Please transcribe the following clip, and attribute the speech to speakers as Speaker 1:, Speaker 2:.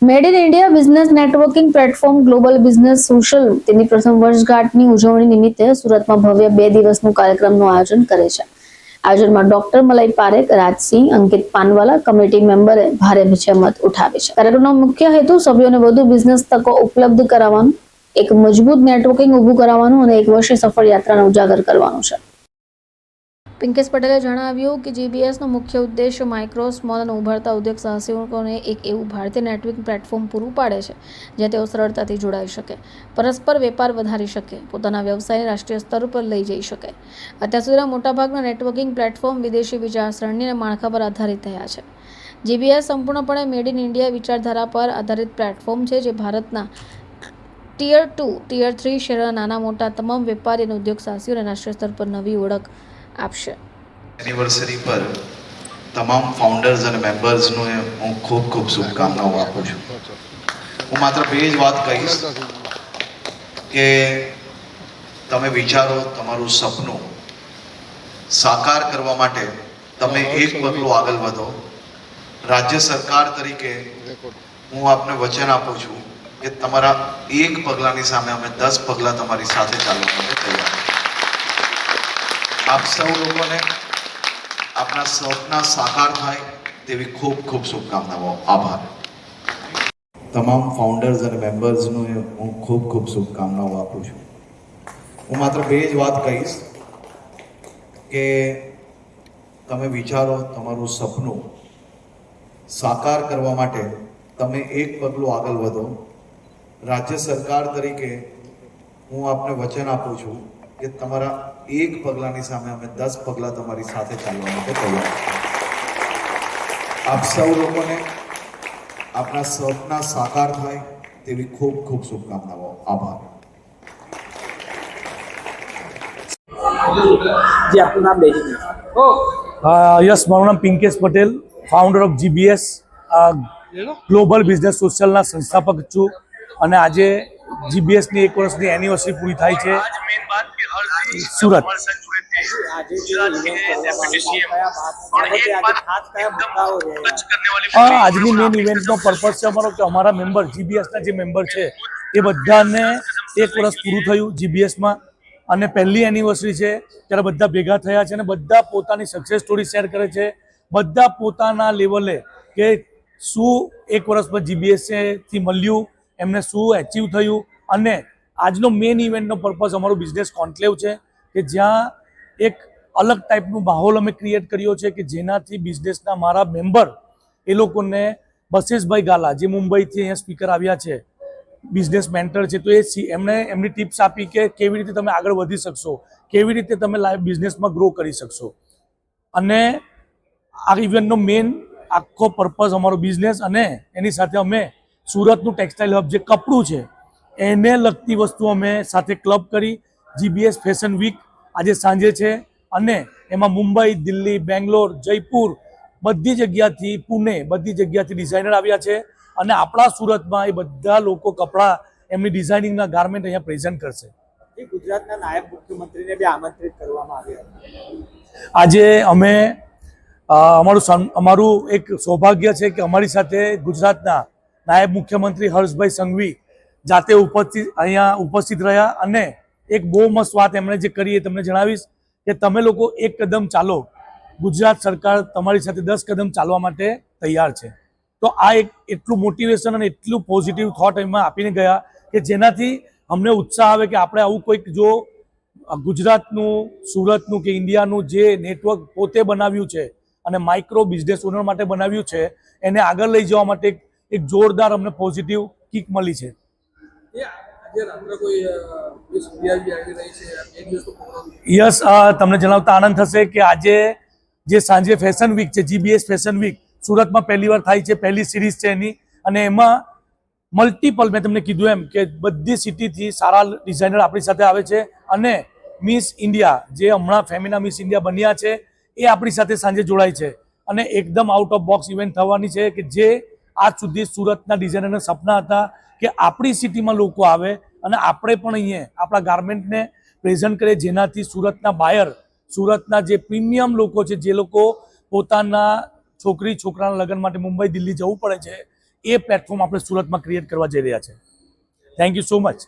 Speaker 1: Made in India business networking platform global business social તેની પ્રથમ વર્ષગાંઠની ઉજવણી નિમિત્તે સુરતમાં ભવ્ય 2 દિવસનું કાર્યક્રમનું આયોજન કરે છે। આયોજનમાં ડોક્ટર મલાઈ પારેખ, રાજસિંહ, અંકિત પાનવાલા કમિટી મેમ્બરે ભારે જહેમત ઉઠાવી છે। કાર્યક્રમનો મુખ્ય હેતુ સભ્યોને વધુ બિઝનેસ તકો ઉપલબ્ધ કરાવવાનું, એક મજબૂત નેટવર્કિંગ ઊભું કરવાનું અને એક વર્ષની સફળ યાત્રાને ઉજાગર કરવાનું છે। પિંકેશ પટેલે જણાવ્યું કે જીબીએસનો મુખ્ય ઉદ્દેશ માઇક્રો, સ્મોલ અને ઉભરતા ઉદ્યોગ સાહસિકોને એક એવું ભારતીય નેટવર્કિંગ પ્લેટફોર્મ પૂરું પાડે છે જ્યાં તેઓ સરળતાથી જોડાઈ શકે, પરસ્પર વેપાર વધારી શકે, પોતાના વ્યવસાયને રાષ્ટ્રીય સ્તર પર લઈ જઈ શકે। અત્યાર સુધીના મોટાભાગના નેટવર્કિંગ પ્લેટફોર્મ વિદેશી વિચારસરણી અને માળખા પર આધારિત થયા છે। જીબીએસ સંપૂર્ણપણે મેડ ઇન ઇન્ડિયા વિચારધારા પર આધારિત પ્લેટફોર્મ છે જે ભારતના ટિયર 2, ટિયર 3 શહેરના નાના મોટા તમામ વેપારી અને ઉદ્યોગ સાહસીઓને રાષ્ટ્રીય સ્તર પર નવી ઓળખ આપશે।
Speaker 2: એનિવર્સરી પર તમામ ફાઉન્ડર્સ અને મેમ્બર્સને હું ખૂબ ખૂબ શુભકામનાઓ આપું છું। હું માત્ર બે જ વાત કહીશ કે તમે વિચારો, તમારું સપનું સાકાર કરવા માટે તમે એક પગલું આગળ વધો। રાજ્ય સરકાર તરીકે હું આપને વચન આપું છું કે તમારા એક પગલાની સામે અમે 10 પગલા તમારી સાથે ચાલવા માટે તૈયાર છીએ। આપ સૌ લોકોને આપના સપના સાકાર થાય તેવી ખૂબ ખૂબ શુભકામનાઓ। આભાર। તમામ ફાઉન્ડર્સ અને મેમ્બર્સને હું ખૂબ ખૂબ શુભકામનાઓ આપું છું। હું માત્ર બે જ વાત કહીશ કે તમે વિચારો, તમારું સપનું સાકાર કરવા માટે તમે એક પગલું આગળ વધો। રાજ્ય સરકાર તરીકે હું આપને વચન આપું છું કે તમારા એક પગલાની સામે અમે 10 પગલા તમારી સાથે ચાલવા માટે તૈયાર છીએ। આપ સૌ લોકોને આપના સપના સાકાર થાય તેવી ખૂબ ખૂબ શુભકામનાઓ। આભાર।
Speaker 3: जी आपको नाम ले लीजिए।
Speaker 4: यस, मारू नाम Pinkesh Patel, founder of GBS global business सोशलना संस्थापक छूँ। અને આજે જીબીએસની 1 વર્ષની એનિવર્સરી પૂરી થાય છે સુરત। આજની મેઇન ઇવેન્ટનો પર્પઝ છે અમારો કે અમારા મેમ્બર, જીબીએસના જે મેમ્બર છે એ બધાને 1 વર્ષ પૂરું થયું જીબીએસમાં અને પહેલી એનિવર્સરી છે ત્યારે બધા ભેગા થયા છે અને બધા પોતાની સક્સેસ સ્ટોરી શેર કરે છે। બધા પોતાના લેવલે કે શું 1 વર્ષમાં જીબીએસથી મળ્યું, એમને શું એચીવ થયું। અને આજનો મેઇન ઇવેન્ટનો પર્પઝ અમારો બિઝનેસ કોન્ક્લેવ છે કે જ્યાં એક અલગ ટાઈપનું માહોલ અમે ક્રિએટ કર્યો છે કે જેનાથી બિઝનેસના મારા મેમ્બર એ લોકોને બસેશભાઈ ગાલા જે મુંબઈથી અહીંયા સ્પીકર આવ્યા છે, બિઝનેસ મેન્ટર છે, તો એમણે એમની ટિપ્સ આપી કે કેવી રીતે તમે આગળ વધી શકશો, કેવી રીતે તમે લાઈવ બિઝનેસમાં ગ્રો કરી શકશો। અને આ ઇવેન્ટનો મેઇન આખો પર્પઝ અમારો બિઝનેસ અને એની સાથે અમે સુરતનું ટેક્સટાઇલ હબ જે કપડું છે એને લગતી વસ્તુ અમે સાથે ક્લબ કરી। જીબીએસ ફેશન વીક આજે સાંજે છે અને એમાં મુંબઈ, દિલ્હી, બેંગ્લોર, જયપુર બધી જગ્યાથી, પુણે બધી જગ્યાથી ડિઝાઇનર આવ્યા છે અને આપણા સુરતમાં એ બધા લોકો કપડાં એમની ડિઝાઇનિંગના ગાર્મેન્ટ અહીંયા પ્રેઝન્ટ કરશે।
Speaker 3: ગુજરાતના નાયબ મુખ્યમંત્રીને બી આમંત્રિત કરવામાં આવ્યા।
Speaker 4: આજે અમે અમારું એક સૌભાગ્ય છે કે અમારી સાથે ગુજરાતના નાયબ મુખ્યમંત્રી હર્ષભાઈ સંઘવી જાતે અહીંયા ઉપસ્થિત રહ્યા અને એક બહુ મસ્ત વાત એમણે જે કરી એ તમને જણાવીશ કે તમે લોકો એક કદમ ચાલો, ગુજરાત સરકાર તમારી સાથે 10 કદમ ચાલવા માટે તૈયાર છે। તો આ એક એટલું મોટિવેશન અને એટલું પોઝિટિવ થોટ એમાં આપીને ગયા કે જેનાથી અમને ઉત્સાહ આવે કે આપણે આવું કોઈક જો ગુજરાતનું, સુરતનું કે ઇન્ડિયાનું જે નેટવર્ક પોતે બનાવ્યું છે અને માઇક્રો બિઝનેસ ઓનર માટે બનાવ્યું છે એને આગળ લઈ જવા માટે એક જોરદાર અમને પોઝિટિવ કિક મળી છે। યસ, તમને જણાવતા આનંદ થશે કે આજે જે સાંજે ફેશન વીક છે, જીબીએસ ફેશન વીક સુરતમાં પહેલી વાર થાય છે, પહેલી સિરીઝ છે એની અને એમાં મલ્ટિપલ, મેં તમને કીધું એમ કે બધી સિટીથી સારા ડિઝાઇનર આપણી સાથે આવે છે અને મિસ ઇન્ડિયા જે હમણાં ફેમિના મિસ ઇન્ડિયા બન્યા છે એ આપણી સાથે સાંજે જોડાય છે અને એકદમ આઉટ ઓફ બોક્સ ઇવેન્ટ થવાની છે કે જે આજ સુધી સુરતના ડિઝાઇનરના સપના હતા કે આપણી સિટીમાં લોકો આવે અને આપણે પણ અહીંયા આપણા ગાર્મેન્ટને પ્રેઝન્ટ કરીએ જેનાથી સુરતના બાયર, સુરતના જે પ્રીમિયમ લોકો છે, જે લોકો પોતાના છોકરી છોકરાના લગ્ન માટે મુંબઈ, દિલ્હી જવું પડે છે, એ પ્લેટફોર્મ આપણે સુરતમાં ક્રિએટ કરવા જઈ રહ્યા છે. Thank you so much.